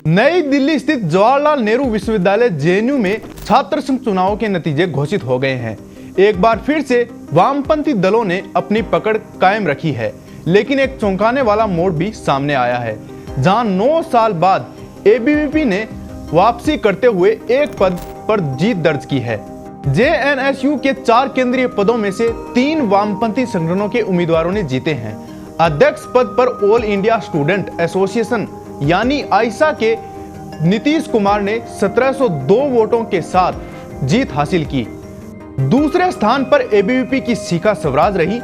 नई दिल्ली स्थित जवाहरलाल नेहरू विश्वविद्यालय जेएनयू में छात्र संघ चुनावों के नतीजे घोषित हो गए हैं। एक बार फिर से वामपंथी दलों ने अपनी पकड़ कायम रखी है, लेकिन एक चौंकाने वाला मोड़ भी सामने आया है, जहां 9 साल बाद एबीवीपी ने वापसी करते हुए एक पद पर जीत दर्ज की है। जेएनएसयू के 4 केंद्रीय पदों में से 3 वामपंथी संगठनों के उम्मीदवारों ने जीते हैं। अध्यक्ष पद पर ऑल इंडिया स्टूडेंट एसोसिएशन यानी आइसा के नीतीश कुमार ने 1702 वोटों के साथ जीत हासिल की। दूसरे स्थान पर एबीवीपी की शिखा स्वराज रही,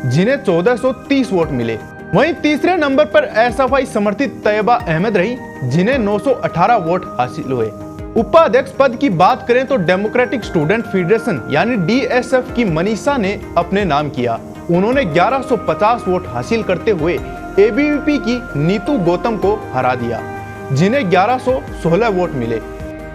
जिन्हें 1430 वोट मिले। वहीं तीसरे नंबर पर एसएफआई समर्थित तैयबा अहमद रही, जिन्हें 918 वोट हासिल हुए। उपाध्यक्ष पद की बात करें तो डेमोक्रेटिक स्टूडेंट फेडरेशन यानी डीएसएफ की मनीषा ने अपने नाम किया। उन्होंने 1150 वोट हासिल करते हुए एबीवीपी की नीतू गौतम को हरा दिया, जिन्हें 1116 वोट मिले।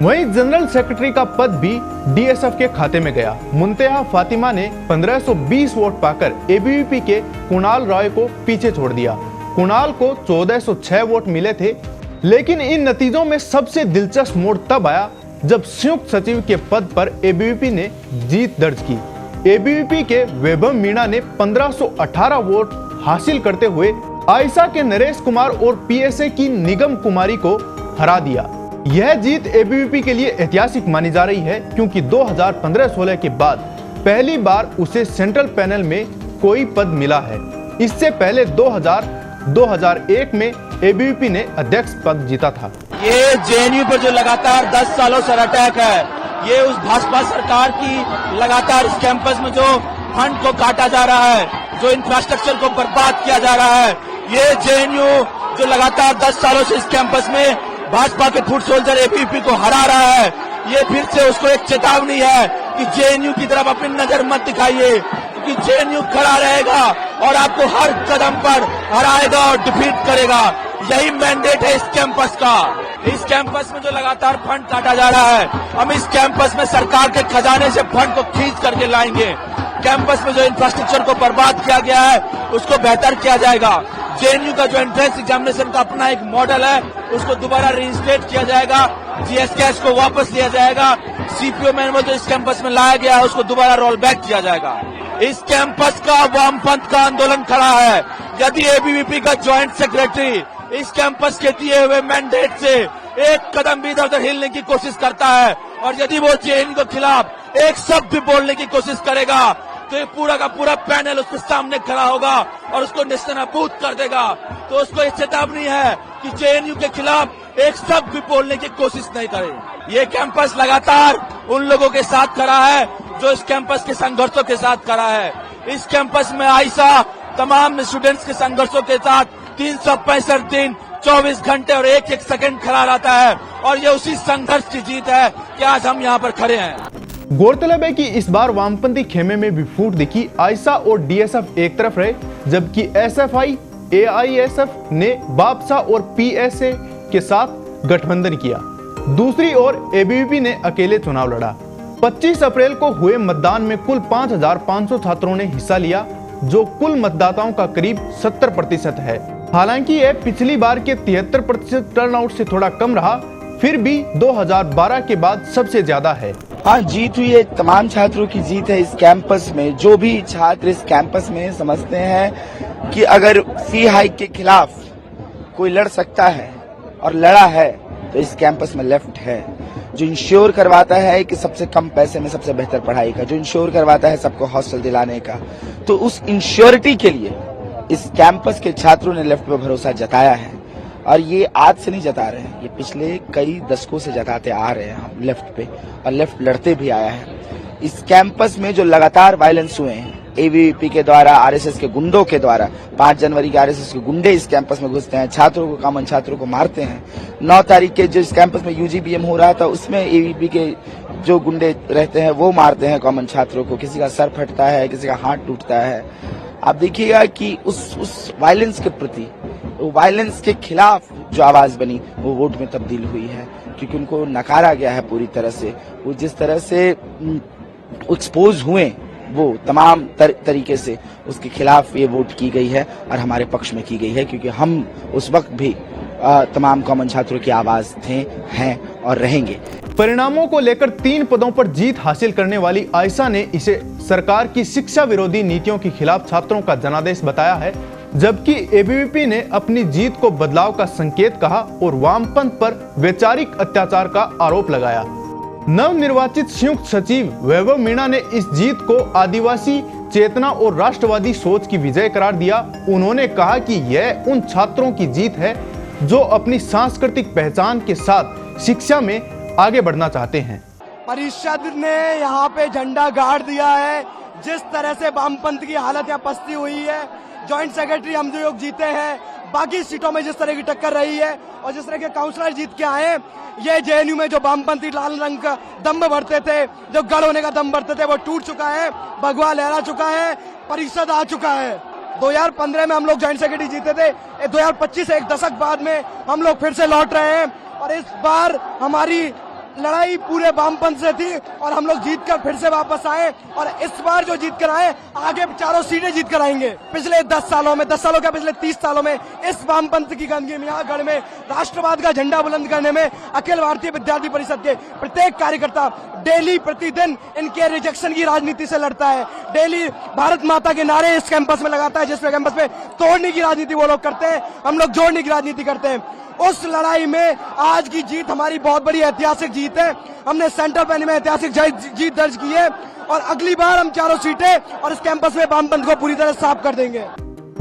वहीं जनरल सेक्रेटरी का पद भी डीएसएफ के खाते में गया। मुंतहा फातिमा ने 1520 वोट पाकर एबीवीपी के कुणाल रॉय को पीछे छोड़ दिया। कुणाल को 1406 वोट मिले थे, लेकिन इन नतीजों में सबसे दिलचस्प मोड़ तब आया जब संयुक्त सचिव के पद पर एबीवीपी ने जीत दर्ज की। एबीवीपी के वैभव मीणा ने 1518 वोट हासिल करते हुए आइसा के नरेश कुमार और पीएसए की निगम कुमारी को हरा दिया। यह जीत एबीवीपी के लिए ऐतिहासिक मानी जा रही है, क्योंकि 2015-16 के बाद पहली बार उसे सेंट्रल पैनल में कोई पद मिला है। इससे पहले 2001 में एबीवीपी ने अध्यक्ष पद जीता था। ये जेएनयू पर जो लगातार 10 सालों से अटैक है, ये उस भाजपा सरकार की लगातार इस कैंपस में जो फंड को काटा जा रहा है, जो इंफ्रास्ट्रक्चर को बर्बाद किया जा रहा है, ये जेएनयू जो लगातार 10 सालों से इस कैंपस में भाजपा के फुट सोल्जर एबीवीपी को हरा रहा है, ये फिर से उसको एक चेतावनी है कि जेएनयू की तरफ अपनी नजर मत दिखाइए, क्योंकि जेएनयू खड़ा रहेगा और आपको हर कदम पर हराएगा और डिफीट करेगा। यही मैंडेट है इस कैंपस का। इस कैंपस में जो लगातार फंड काटा जा रहा है, हम इस कैंपस में सरकार के खजाने से फंड को खींच करके लाएंगे। कैंपस में जो इंफ्रास्ट्रक्चर को बर्बाद किया गया है, उसको बेहतर किया जाएगा। जेएनयू का जो एंट्रेंस एग्जामिनेशन का अपना एक मॉडल है, उसको दोबारा रीइंस्टेट किया जाएगा। जीएसकेएस को वापस लिया जाएगा। सीपीओ मैनुअल जो इस कैंपस में लाया गया है, उसको दोबारा रोल बैक किया जाएगा। इस कैंपस का वामपंथ का आंदोलन खड़ा है। यदि एबीवीपी का ज्वाइंट सेक्रेटरी इस कैंपस के दिए हुए मैंडेट से एक कदम भी इधर उधर हिलने की कोशिश करता है, और यदि वो जेएनयू के खिलाफ एक शब्द भी बोलने की कोशिश करेगा, तो ये पूरा का पूरा पैनल उसके सामने खड़ा होगा और उसको नेस्तनाबूद कर देगा। तो उसको एक चेतावनी है कि जेएनयू के खिलाफ एक शब्द भी बोलने की कोशिश नहीं करे। ये कैंपस लगातार उन लोगों के साथ खड़ा है जो इस कैंपस के संघर्षों के साथ खड़ा है। इस कैंपस में आइसा तमाम स्टूडेंट्स के संघर्षों के साथ 365 दिन 24 घंटे और एक सेकंड खड़ा रहता है, और ये उसी संघर्ष की जीत है कि आज हम यहाँ पर खड़े हैं। गौरतलब है कि इस बार वामपंथी खेमे में भी फूट दिखी। आइसा और डीएसएफ एक तरफ रहे, जबकि एसएफआई एआईएसएफ ने बापसा और पीएसए के साथ गठबंधन किया। दूसरी ओर एबीवीपी ने अकेले चुनाव लड़ा। 25 अप्रैल को हुए मतदान में कुल 5500 छात्रों ने हिस्सा लिया, जो कुल मतदाताओं का करीब 70% है। हालांकि यह पिछली बार के 73% टर्नआउट से थोड़ा कम रहा, फिर भी 2012 के बाद सबसे ज्यादा है। हाँ, जीत हुई है, तमाम छात्रों की जीत है इस कैंपस में। जो भी छात्र इस कैंपस में समझते हैं कि अगर फी हाइक के खिलाफ कोई लड़ सकता है और लड़ा है, तो इस कैंपस में लेफ्ट है, जो इंश्योर करवाता है कि सबसे कम पैसे में सबसे बेहतर पढ़ाई का, जो इंश्योर करवाता है सबको हॉस्टल दिलाने का। तो उस इंश्योरिटी के लिए इस कैंपस के छात्रों ने लेफ्ट पे भरोसा जताया है, और ये आज से नहीं जता रहे हैं, ये पिछले कई दशकों से जताते आ रहे हैं हम लेफ्ट पे, और लेफ्ट लड़ते भी आया है। इस कैंपस में जो लगातार वायलेंस हुए हैं एबीवीपी के द्वारा, आरएसएस के गुंडों के द्वारा, 5 जनवरी के आरएसएस के गुंडे इस कैंपस में घुसते हैं, छात्रों को, कॉमन छात्रों को मारते हैं। 9 तारीख के जो इस कैंपस में यूजीबीएम हो रहा था, उसमें एबीवीपी के जो गुंडे रहते हैं वो मारते हैं कॉमन छात्रों को, किसी का सर फटता है, किसी का हाथ टूटता है। आप देखिएगा कि उस वायलेंस के प्रति, वायलेंस के खिलाफ जो आवाज बनी, वो वोट में तब्दील हुई है, क्योंकि उनको नकारा गया है पूरी तरह से। वो जिस तरह से एक्सपोज हुए, वो तमाम तरीके से उसके खिलाफ ये वोट की गई है और हमारे पक्ष में की गई है, क्योंकि हम उस वक्त भी तमाम कॉमन छात्रों की आवाज थे, हैं और रहेंगे। परिणामों को लेकर 3 पदों पर जीत हासिल करने वाली आयशा ने इसे सरकार की शिक्षा विरोधी नीतियों के खिलाफ छात्रों का जनादेश बताया है, जबकि एबीवीपी ने अपनी जीत को बदलाव का संकेत कहा और वामपंथ पर वैचारिक अत्याचार का आरोप लगाया। नवनिर्वाचित संयुक्त सचिव वैभव मीणा ने इस जीत को आदिवासी चेतना और राष्ट्रवादी सोच की विजय करार दिया। उन्होंने कहा कि यह उन छात्रों की जीत है जो अपनी सांस्कृतिक पहचान के साथ शिक्षा में आगे बढ़ना चाहते हैं। परिषद ने यहाँ पे झंडा गाड़ दिया है। जिस तरह से वामपंथ की हालत यहाँ पस्ती हुई है, जॉइंट सेक्रेटरी हम जो जीते हैं, बाकी सीटों में जिस तरह की टक्कर रही है और जिस तरह के काउंसलर जीत के आए, ये जेएनयू में जो वामपंथी लाल रंग का दम्भ भरते थे, जो गढ़ होने का दम्भ भरते थे, वो टूट चुका है, भगवा लहरा चुका है, परिषद आ चुका है। 2015 में हम लोग जॉइंट सेक्रेटरी जीते थे, 2025 एक दशक बाद में हम लोग फिर से लौट रहे हैं और इस बार हमारी लड़ाई पूरे वामपंथ से थी और हम लोग जीत कर फिर से वापस आए और इस बार जो जीत कर आए, आगे 4 सीटें जीत कर आएंगे। पिछले 10 सालों में, 10 सालों क्या, पिछले 30 सालों में इस वामपंथ की गंदगी में, यहाँ गढ़ में राष्ट्रवाद का झंडा बुलंद करने में अखिल भारतीय विद्यार्थी परिषद के प्रत्येक कार्यकर्ता डेली प्रतिदिन इनके रिजेक्शन की राजनीति से लड़ता है। डेली भारत माता के नारे इस कैंपस में लगाता है, जिसमें कैंपस में तोड़ने की राजनीति वो लोग करते हैं, हम लोग जोड़ने की राजनीति करते हैं। उस लड़ाई में आज की जीत हमारी बहुत बड़ी ऐतिहासिक जीत है। हमने सेंट्रल पैनी में ऐतिहासिक जीत दर्ज की है और अगली बार हम 4 सीटें और इस कैंपस में वामपंथ को पूरी तरह साफ कर देंगे।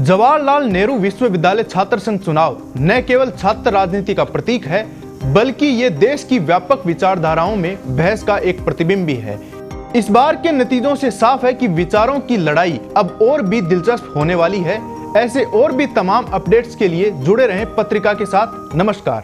जवाहरलाल नेहरू विश्वविद्यालय छात्र संघ चुनाव न केवल छात्र राजनीति का प्रतीक है, बल्कि ये देश की व्यापक विचारधाराओं में बहस का एक प्रतिबिंब भी है। इस बार के नतीजों से साफ है कि विचारों की लड़ाई अब और भी दिलचस्प होने वाली है। ऐसे और भी तमाम अपडेट्स के लिए जुड़े रहें पत्रिका के साथ। नमस्कार।